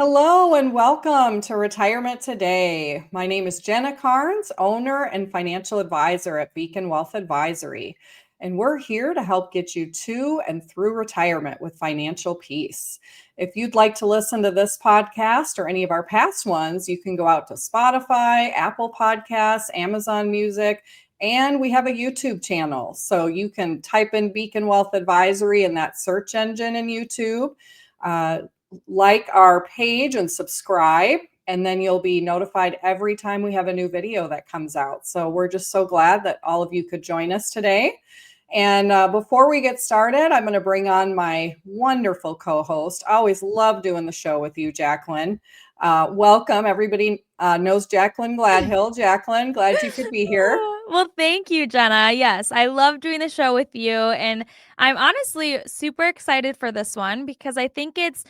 Hello and welcome to Retirement Today. My name is Jenna Cairns, owner and financial advisor at Beacon Wealth Advisory, and we're here to help get you to and through retirement with financial peace. If you'd like to listen to this podcast or any of our past ones, you can go out to Spotify, Apple Podcasts, Amazon Music, and we have a YouTube channel. So you can type in Beacon Wealth Advisory in that search engine in YouTube. Like our page and subscribe, and then you'll be notified every time we have a new video that comes out. So we're just so glad that all of you could join us today. And before we get started, I'm going to bring on my wonderful co-host. I always love doing the show with you, Jacqueline. Welcome. Everybody knows Jacqueline Gladhill. Jacqueline, glad you could be here. Well, thank you, Jenna. Yes, I love doing the show with you. And I'm honestly super excited for this one because I think it's,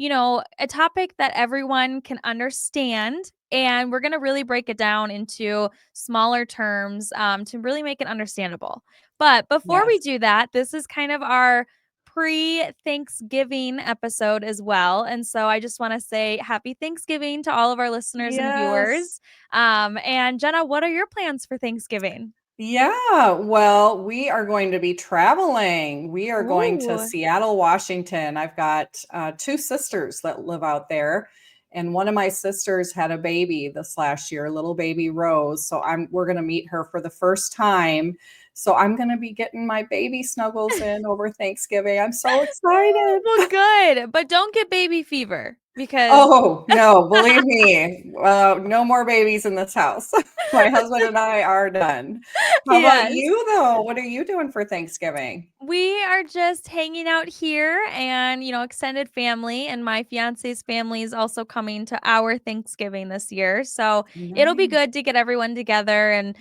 a topic that everyone can understand. And we're going to really break it down into smaller terms to really make it understandable. But before we Yes. do that, this is kind of our pre-Thanksgiving episode as well. And so I just want to say happy Thanksgiving to all of our listeners and Yes. viewers. And Jenna, what are your plans for Thanksgiving? Yeah, well, we are going to be traveling. We are going to Ooh. Seattle, Washington. I've got two sisters that live out there, and one of my sisters had a baby this last year, little baby Rose. So we're going to meet her for the first time. So I'm going to be getting my baby snuggles in over Thanksgiving. I'm so excited. Well, good. But don't get baby fever because Oh, no, believe me, no more babies in this house. My husband and I are done. How about yes. you, though? What are you doing for Thanksgiving? We are just hanging out here and, extended family, and my fiance's family is also coming to our Thanksgiving this year. So it'll be Nice. good to get everyone together and,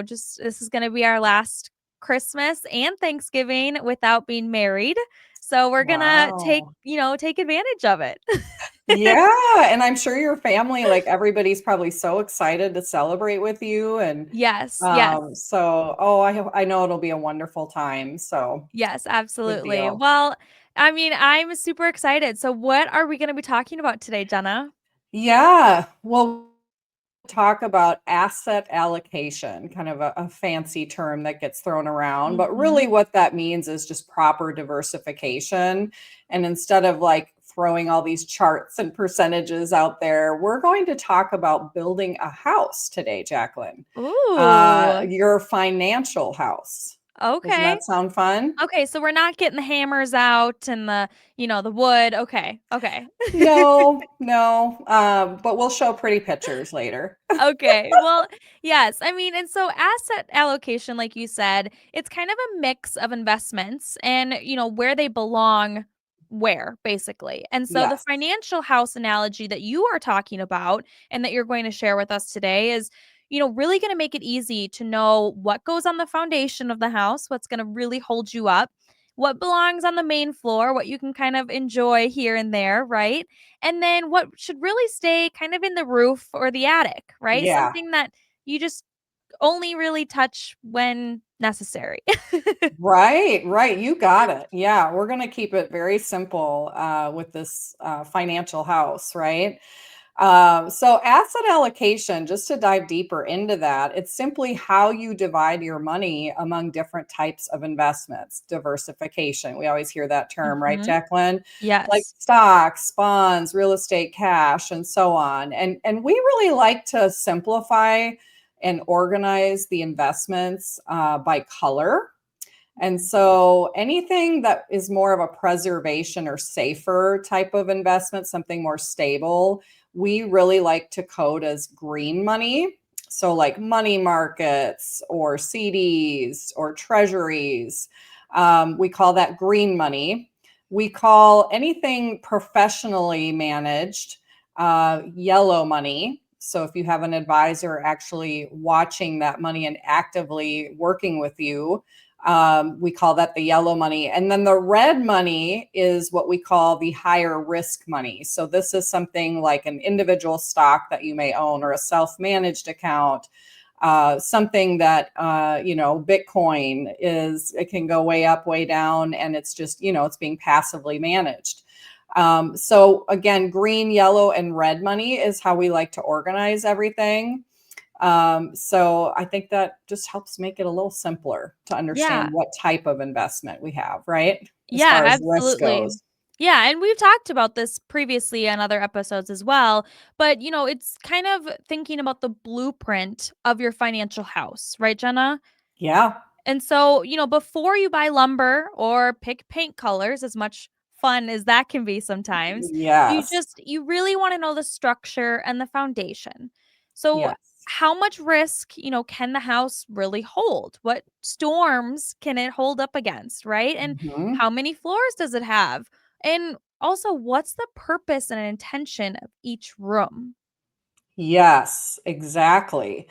just this is going to be our last Christmas and Thanksgiving without being married. So we're going to Wow. take advantage of it. Yeah, and I'm sure your family, like, everybody's probably so excited to celebrate with you, and, Yes, yes. I know it'll be a wonderful time, so Yes, good absolutely. deal. Well, I mean, I'm super excited. So what are we going to be talking about today, Jenna? Yeah, well, talk about asset allocation, kind of a fancy term that gets thrown around. But Mhm. really, what that means is just proper diversification. And instead of like throwing all these charts and percentages out there, we're going to talk about building a house today, Jacqueline. Ooh, Your financial house. Doesn't okay. that sound fun? Okay, so we're not getting the hammers out and the wood. Okay, okay. No, no. But we'll show pretty pictures later. Okay. Well, yes. I mean, and so asset allocation, like you said, it's kind of a mix of investments and, where they belong where, basically. And so the Yes. financial house analogy that you are talking about and that you're going to share with us today is, really going to make it easy to know what goes on the foundation of the house, what's going to really hold you up, what belongs on the main floor, what you can kind of enjoy here and there, right? And then what should really stay kind of in the roof or the attic, right? Yeah. Something that you just only really touch when necessary. Right, right. You got it. Yeah, we're going to keep it very simple with this financial house, right? So, asset allocation, just to dive deeper into that, it's simply how you divide your money among different types of investments, diversification. We always hear that term, right, Mhm. Jacqueline? Like Yes. stocks, bonds, real estate, cash, and so on. And we really like to simplify and organize the investments by color. And so anything that is more of a preservation or safer type of investment, something more stable, we really like to code as green money. So, like money markets or CDs or treasuries, we call that green money. We call anything professionally managed yellow money. So, if you have an advisor actually watching that money and actively working with you, we call that the yellow money. And then the red money is what we call the higher risk money. So this is something like an individual stock that you may own or a self-managed account. Something that Bitcoin is, it can go way up, way down, and it's just, it's being passively managed. So again, green, yellow, and red money is how we like to organize everything. So I think that just helps make it a little simpler to Yeah. understand what type of investment we have, right? As Yeah, far as risk absolutely. goes. Yeah, and we've talked about this previously on other episodes as well, but it's kind of thinking about the blueprint of your financial house, right, Jenna? Yeah. And so, before you buy lumber or pick paint colors, as much fun as that can be sometimes, Yes. you really want to know the structure and the foundation. So, Yes. how much risk, can the house really hold? What storms can it hold up against, right? And Mhm. how many floors does it have? And also, what's the purpose and intention of each room? Yes, exactly.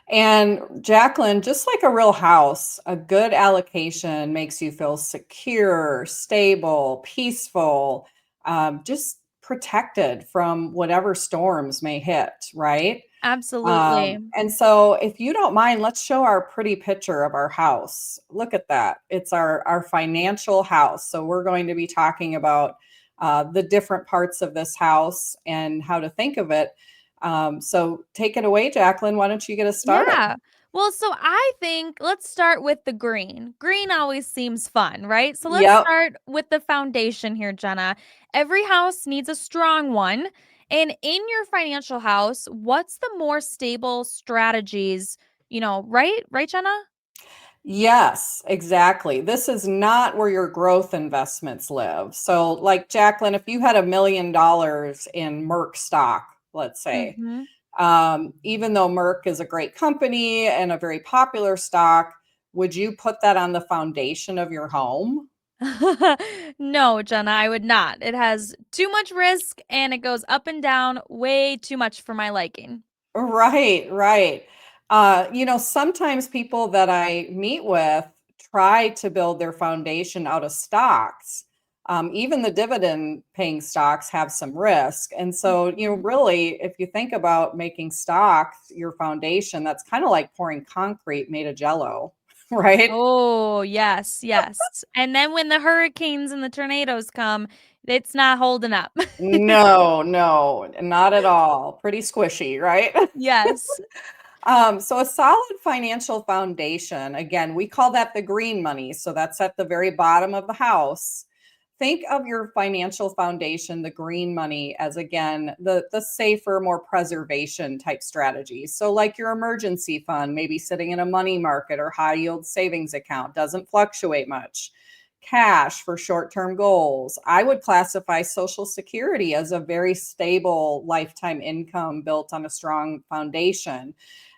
And Jacqueline, just like a real house, a good allocation makes you feel secure, stable, peaceful, just protected from whatever storms may hit, right? Absolutely. And so, if you don't mind, let's show our pretty picture of our house. Look at that. It's our financial house. So, we're going to be talking about the different parts of this house and how to think of it. So, take it away, Jacqueline. Why don't you get us started? Yeah. Well, so I think let's start with the green. Green always seems fun, right? So let's Yep. start with the foundation here, Jenna. Every house needs a strong one. And in your financial house, what's the more stable strategies, right? Right, Jenna? Yes, exactly. This is not where your growth investments live. So, like Jacqueline, if you had $1 million in Merck stock, let's say, Mhm. even though Merck is a great company and a very popular stock, would you put that on the foundation of your home? No, Jenna, I would not. It has too much risk and it goes up and down way too much for my liking. Right, right. Sometimes people that I meet with try to build their foundation out of stocks. Even the dividend paying stocks have some risk. And so, Mhm. really, if you think about making stocks your foundation, that's kind of like pouring concrete made of jello, right? Oh, yes, yes. And then when the hurricanes and the tornadoes come, it's not holding up. No, no, not at all. Pretty squishy, right? Yes. So a solid financial foundation, again, we call that the green money. So that's at the very bottom of the house. Think of your financial foundation, the green money, as again the safer, more preservation type strategies. So like your emergency fund, maybe sitting in a money market or high yield savings account, doesn't fluctuate much. Cash for short-term goals. I would classify Social Security as a very stable lifetime income built on a strong foundation.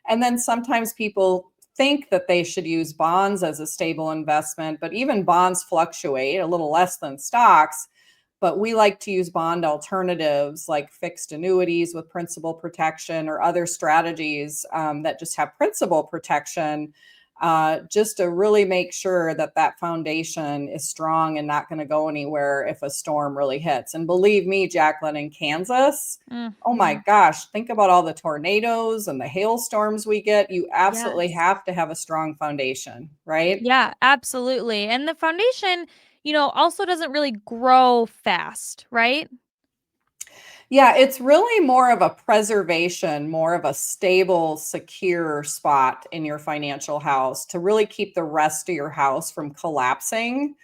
And then sometimes people think that they should use bonds as a stable investment, but even bonds fluctuate a little less than stocks. But we like to use bond alternatives like fixed annuities with principal protection or other strategies that just have principal protection, just to really make sure that that foundation is strong and not going to go anywhere if a storm really hits. And believe me, Jacqueline, in Kansas, oh my Mhm. gosh, think about all the tornadoes and the hailstorms we get. You absolutely Yes. have to have a strong foundation, right? Yeah, absolutely. And the foundation, also doesn't really grow fast, right? Yeah, it's really more of a preservation, more of a stable, secure spot in your financial house to really keep the rest of your house from collapsing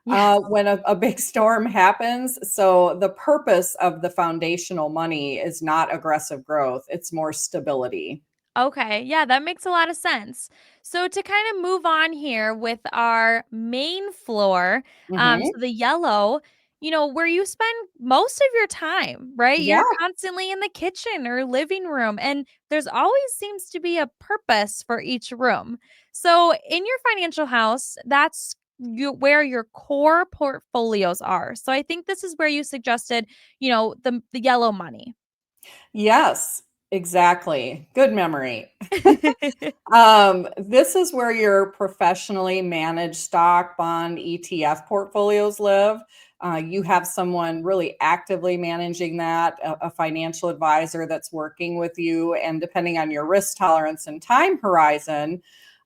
Yes. when a big storm happens. So, the purpose of the foundational money is not aggressive growth, it's more stability. Okay, yeah, that makes a lot of sense. So to kind of move on here with our main floor, Hmm. so the yellow, where you spend most of your time, right? Yeah. You're constantly in the kitchen or living room, and there's always seems to be a purpose for each room. So in your financial house, that's where your core portfolios are. So I think this is where you suggested, the yellow money. Yes, exactly. Good memory. This is where your professionally managed stock, bond, ETF portfolios live. You have someone really actively managing that, a financial advisor that's working with you. And depending on your risk tolerance and time horizon,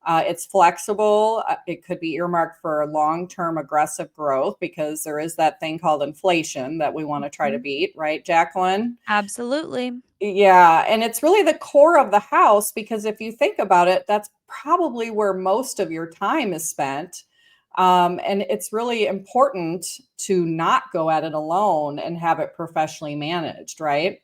It's flexible. It could be earmarked for long-term aggressive growth because there is that thing called inflation that we want to try to Mhm. beat, right, Jacqueline? Absolutely. Yeah, and it's really the core of the house because if you think about it, that's probably where most of your time is spent. And it's really important to not go at it alone and have it professionally managed, right?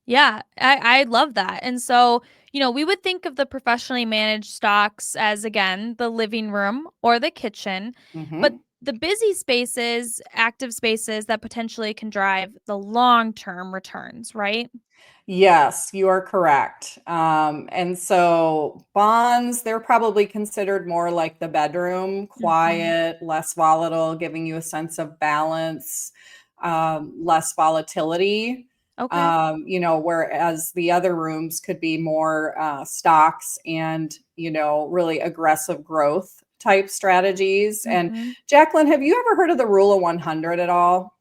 Yeah, I love that. And so, we would think of the professionally managed stocks as, again, the living room or the kitchen, but Hmm. the busy spaces, active spaces that potentially can drive the long-term returns, right? Yes, you are correct. And so bonds, they're probably considered more like the bedroom, Mhm. quiet, less volatile, giving you a sense of balance, less volatility. Okay. Whereas the other rooms could be more stocks and, really aggressive growth type strategies. And Mhm. Jacqueline, have you ever heard of the rule of 100 at all?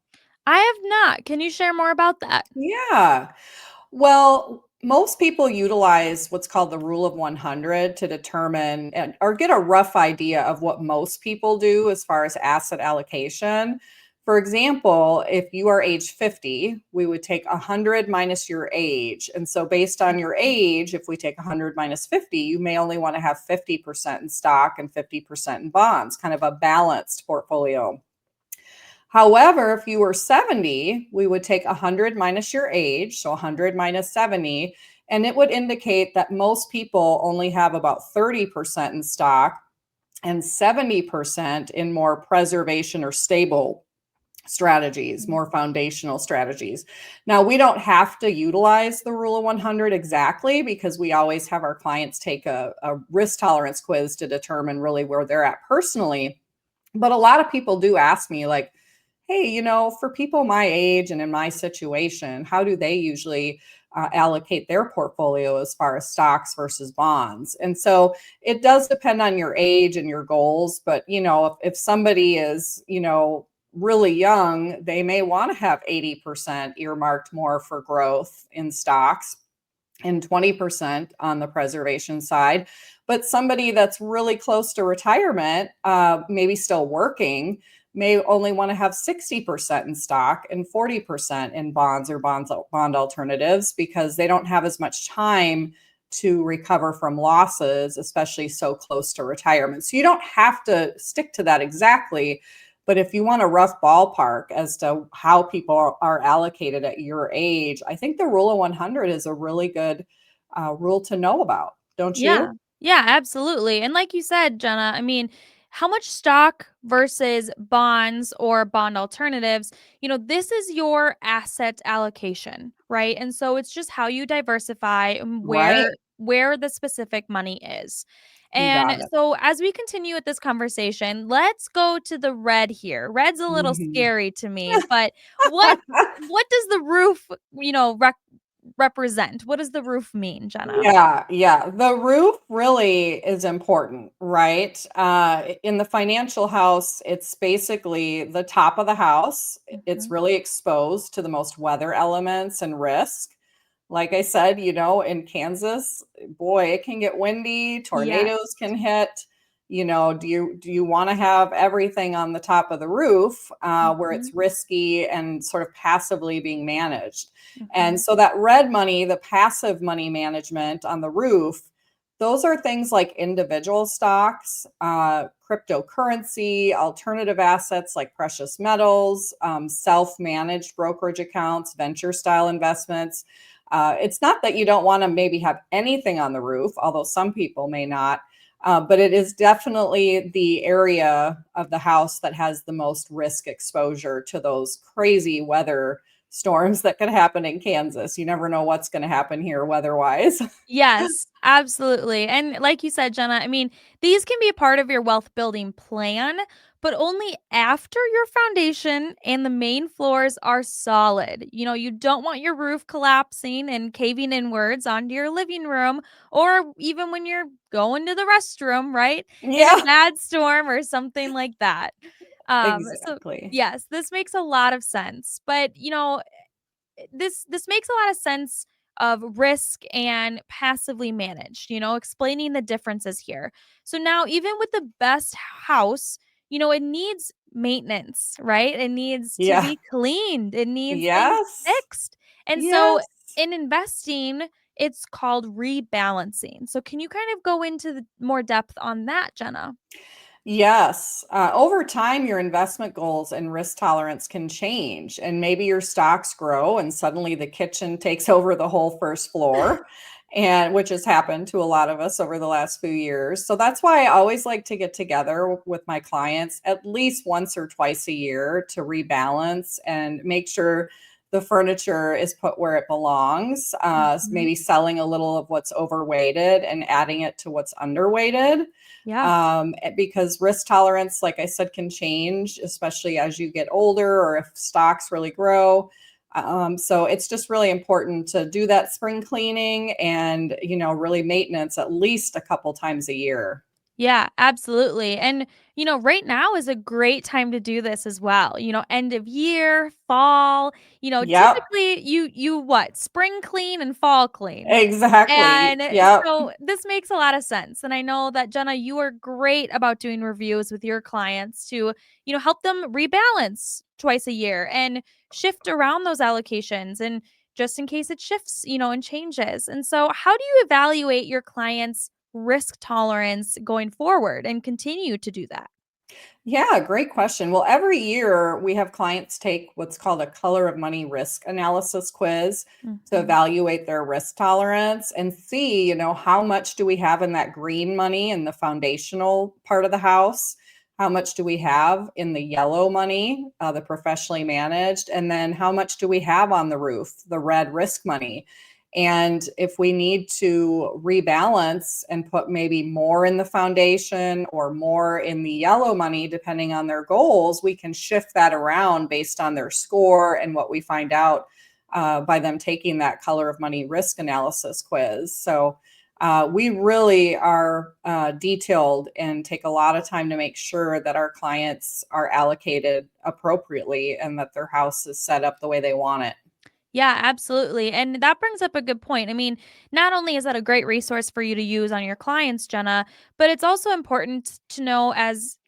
I have not. Can you share more about that? Yeah. Well, most people utilize what's called the rule of 100 to determine or get a rough idea of what most people do as far as asset allocation. For example, if you are age 50, we would take 100 minus your age. And so, based on your age, if we take 100 minus 50, you may only want to have 50% in stock and 50% in bonds, kind of a balanced portfolio. However, if you were 70, we would take 100 minus your age, so 100 minus 70, and it would indicate that most people only have about 30% in stock and 70% in more preservation or stable strategies, Mhm. more foundational strategies. Now, we don't have to utilize the rule of 100 exactly because we always have our clients take a risk tolerance quiz to determine really where they're at personally. But a lot of people do ask me, like, hey, for people my age and in my situation, how do they usually allocate their portfolio as far as stocks versus bonds? And so it does depend on your age and your goals. But, if somebody is, really young, they may want to have 80% earmarked more for growth in stocks and 20% on the preservation side. But somebody that's really close to retirement, maybe still working, may only want to have 60% in stock and 40% in bonds or bond alternatives because they don't have as much time to recover from losses, especially so close to retirement. So you don't have to stick to that exactly. But if you want a rough ballpark as to how people are allocated at your age, I think the rule of 100 is a really good rule to know about, don't Yeah. you? Yeah, absolutely. And like you said, Jenna, how much stock versus bonds or bond alternatives, this is your asset allocation, right? And so it's just how you diversify and Right. where the specific money is. You And got it. so as we continue with this conversation, let's go to the red here. Red's a little Mhm. scary to me, but what does the roof, represent? What does the roof mean, Jenna? Yeah, yeah. The roof really is important, right? In the financial house, it's basically the top of the house. It's Mhm. really exposed to the most weather elements and risk. Like I said, in Kansas, boy, it can get windy, Yes. tornadoes can hit. Do you want to have everything on the top of the roof where Mhm, it's risky and sort of passively being managed? And mhm. so that red money, the passive money management on the roof, those are things like individual stocks, cryptocurrency, alternative assets like precious metals, self managed brokerage accounts, venture style investments. It's not that you don't want to maybe have anything on the roof, although some people may not. But it is definitely the area of the house that has the most risk exposure to those crazy weather storms that can happen in Kansas. You never know what's going to happen here weather-wise. Yes, absolutely. And like you said, Jenna, these can be a part of your wealth building plan, but only after your foundation and the main floors are solid. You don't want your roof collapsing and caving inwards onto your living room, or even when you're going to the restroom, right? In a Yeah, bad storm or something like that. So exactly. yes, this makes a lot of sense. But this makes a lot of sense of risk and passively managed, explaining the differences here. So now, even with the best house, it needs maintenance, right? It needs to Yeah. be cleaned, it needs things Yes. fixed. And so, Yes. in investing, it's called rebalancing. So, can you kind of go into more depth on that, Jenna? Yes. Over time, your investment goals and risk tolerance can change, and maybe your stocks grow, and suddenly the kitchen takes over the whole first floor, and which has happened to a lot of us over the last few years. So that's why I always like to get together with my clients at least once or twice a year to rebalance and make sure the furniture is put where it belongs. Mhm. Maybe selling a little of what's overweighted and adding it to what's underweighted, Yeah. because risk tolerance, like I said, can change, especially as you get older or if stocks really grow. So it's just really important to do that spring cleaning and, really maintenance at least a couple times a year. Yeah, absolutely. And, right now is a great time to do this as well. End of year, fall, Yep, typically you what? Spring clean and fall clean. exactly. And Yep. so this makes a lot of sense. And I know that Jenna, you are great about doing reviews with your clients to, help them rebalance twice a year and shift around those allocations and just in case it shifts, and changes. And so how do you evaluate your clients' risk tolerance going forward and continue to do that? Yeah, great question. Well, every year we have clients take what's called a color of money risk analysis quiz to Mhm. evaluate their risk tolerance and see, how much do we have in that green money in the foundational part of the house? How much do we have in the yellow money, the professionally managed? And then how much do we have on the roof, the red risk money? And if we need to rebalance and put maybe more in the foundation or more in the yellow money, depending on their goals, we can shift that around based on their score and what we find out by them taking that color of money risk analysis quiz. So we really are detailed and take a lot of time to make sure that our clients are allocated appropriately and that their house is set up the way they want it. Yeah, absolutely. And that brings up a good point. I mean, not only is that a great resource for you to use on your clients, Jenna, but it's also important to know as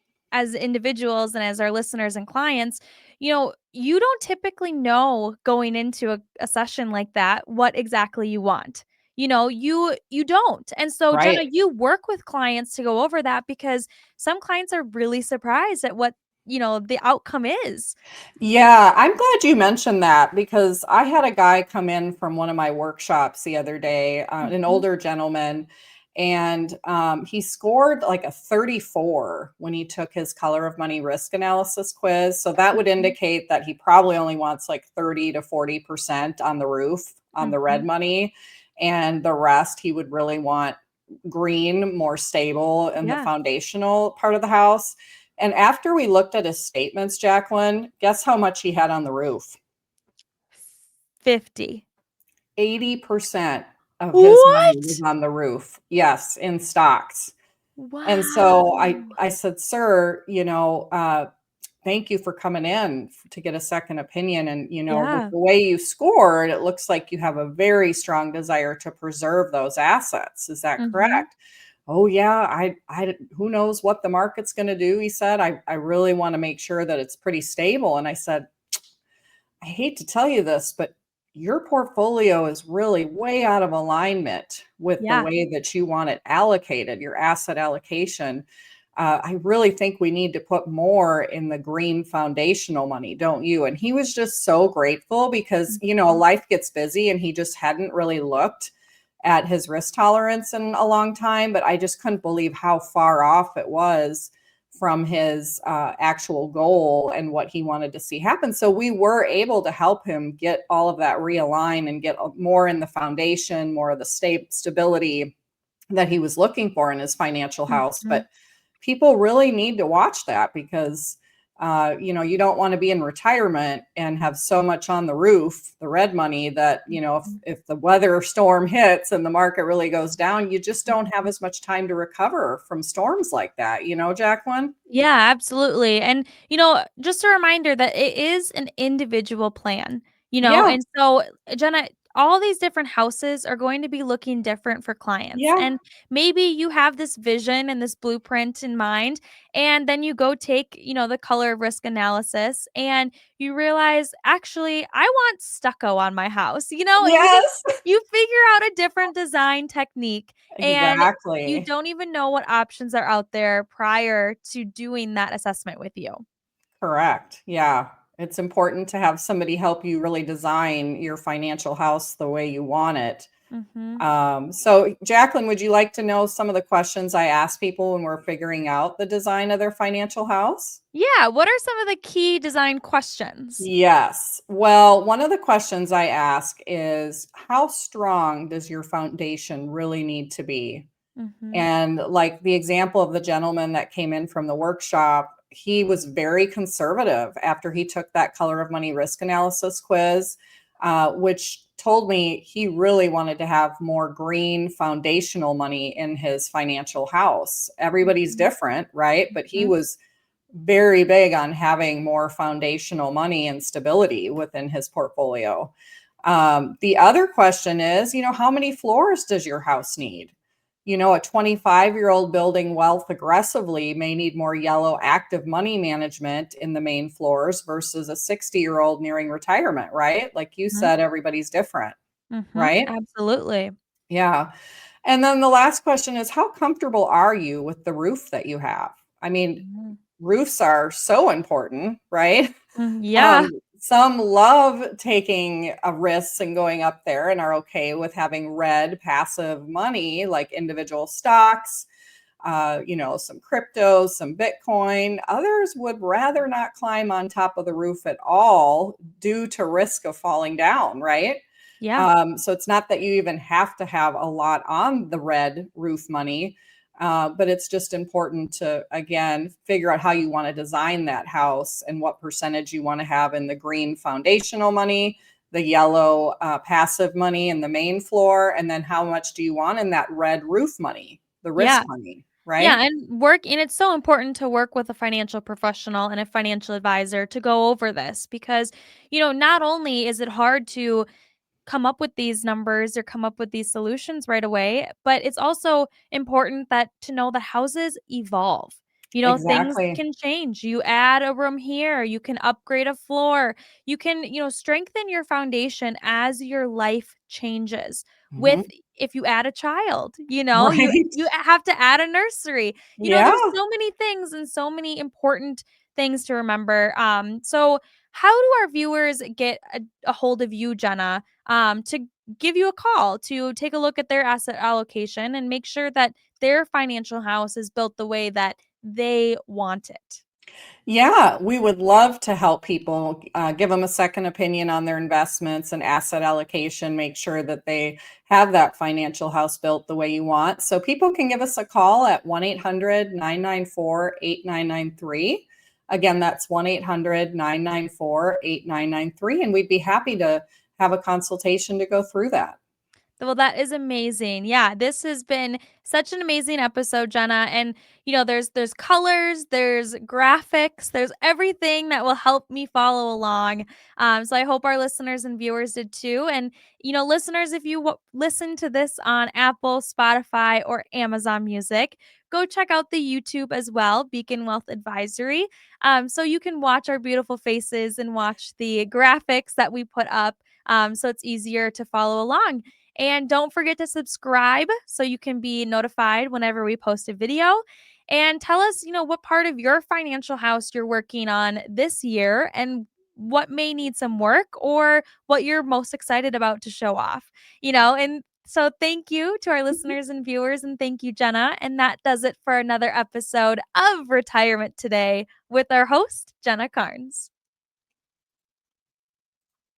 individuals and as our listeners and clients, you don't typically know going into a session like that what exactly you want. You don't. And so Jenna, Right. you work with clients to go over that because some clients are really surprised at what, the outcome is. Yeah, I'm glad you mentioned that because I had a guy come in from one of my workshops the other day, an Mhm. older gentleman, and he scored like a 34 when he took his color of money risk analysis quiz. So that would Mhm. indicate that he probably only wants like 30 to 40% on the roof on the red Mhm. money. And the rest he would really want green, more stable in the Yeah. foundational part of the house. And after we looked at his statements, Jacqueline, guess how much he had on the roof? 50. 80% of his money was What? on the roof. Yes, in stocks. And so I Wow. I said, "Sir, thank you for coming in to get a second opinion. And, with Yeah. the way you scored, it looks like you have a very strong desire to preserve those assets. Is that Mhm. correct?" Oh yeah, who knows what the market's going to do, he said. I really want to make sure that it's pretty stable. And I said, I hate to tell you this, but your portfolio is really way out of alignment with the Yeah. way that you want it allocated, your asset allocation. I really think we need to put more in the green foundational money, don't you? And he was just so grateful because, Mhm. life gets busy and he just hadn't really looked at his risk tolerance in a long time. But I just couldn't believe how far off it was from his actual goal and what he wanted to see happen. So we were able to help him get all of that realigned and get more in the foundation, more of the stability that he was looking for in his financial house. Mhm. But people really need to watch that because you don't want to be in retirement and have so much on the roof, the red money, that Mhm. if the weather storm hits and the market really goes down, you just don't have Mhm. as much time to recover from storms like that, Jacqueline. Yeah, absolutely. And, just a reminder that it is an individual plan, Yeah. and so, Jenna, all these different houses are going to be looking different for clients. Yeah. And maybe you have this vision and this blueprint in mind, and then you go take, the color risk analysis and you realize, actually, I want stucco on my house, and Yes. you figure out a different design technique, and you Exactly. don't even know what options are out there prior to doing that assessment with you. Correct. Yeah. It's important to have somebody help you really design your financial house the way you want it. Mhm. So, Jacqueline, would you like to know some of the questions I ask people when we're figuring out the design of their financial house? Yeah, what are some of the key design questions? Yes. Well, one of the questions I ask is how strong does your foundation really need to be? Mhm. And like the example of the gentleman that came in from the workshop, he was very conservative after he took that color of money risk analysis quiz, which told me he really wanted to have more green foundational money in his financial house. Everybody's Mhm. different, right? But he Mhm. was very big on having more foundational money and stability within his portfolio. The other question is, how many floors does your house need? A 25-year-old building wealth aggressively may need more yellow active money management in the main floors versus a 60-year-old nearing retirement, right? Like you Mhm. said, everybody's different, Mhm. right? Absolutely. Yeah. And then the last question is how comfortable are you with the roof that you have? I mean, Mhm. roofs are so important, right? Yeah. Some love taking a risk and going up there and are okay with having red passive money like individual stocks, some crypto, some Bitcoin. Others would rather not climb on top of the roof at all due to risk of falling down, right? Yeah. So it's not that you even have to have a lot on the red roof money, but it's just important to, again, figure out how you want to design that house and what percentage you want to have in the green foundational money, the yellow passive money in the main floor, and then how much do you want in that red roof money, the risk Yeah. money, Yeah, right? and it's so important to work with a financial professional and a financial advisor to go over this because, not only is it hard to come up with these numbers or come up with these solutions right away, but it's also important that to know that houses evolve. Things Exactly. can change. You add a room here, you can upgrade a floor, you can, strengthen your foundation as your life changes. With Mhm. if you add a child, you Right. you have to add a nursery. Yeah. There's so many things and so many important things to remember. So how do our viewers get a hold of you, Jenna, to give you a call to take a look at their asset allocation and make sure that their financial house is built the way that they want it? Yeah, we would love to help people, give them a second opinion on their investments and asset allocation, make sure that they have that financial house built the way you want. So people can give us a call at 1-800-994-8993. Again, that's 1-800-994-8993, and we'd be happy to have a consultation to go through that. Well, that is amazing. Yeah, this has been such an amazing episode, Jenna. And there's colors, there's graphics, there's everything that will help me follow along. So I hope our listeners and viewers did too. And listeners, if you listen to this on Apple, Spotify, or Amazon Music, go check out the YouTube as well, Beacon Wealth Advisory, so you can watch our beautiful faces and watch the graphics that we put up. So it's easier to follow along. And don't forget to subscribe so you can be notified whenever we post a video. And tell us, what part of your financial house you're working on this year and what may need some work or what you're most excited about to show off. And so thank you to our listeners and viewers, and thank you, Jenna. And that does it for another episode of Retirement Today with our host, Jenna Cairns.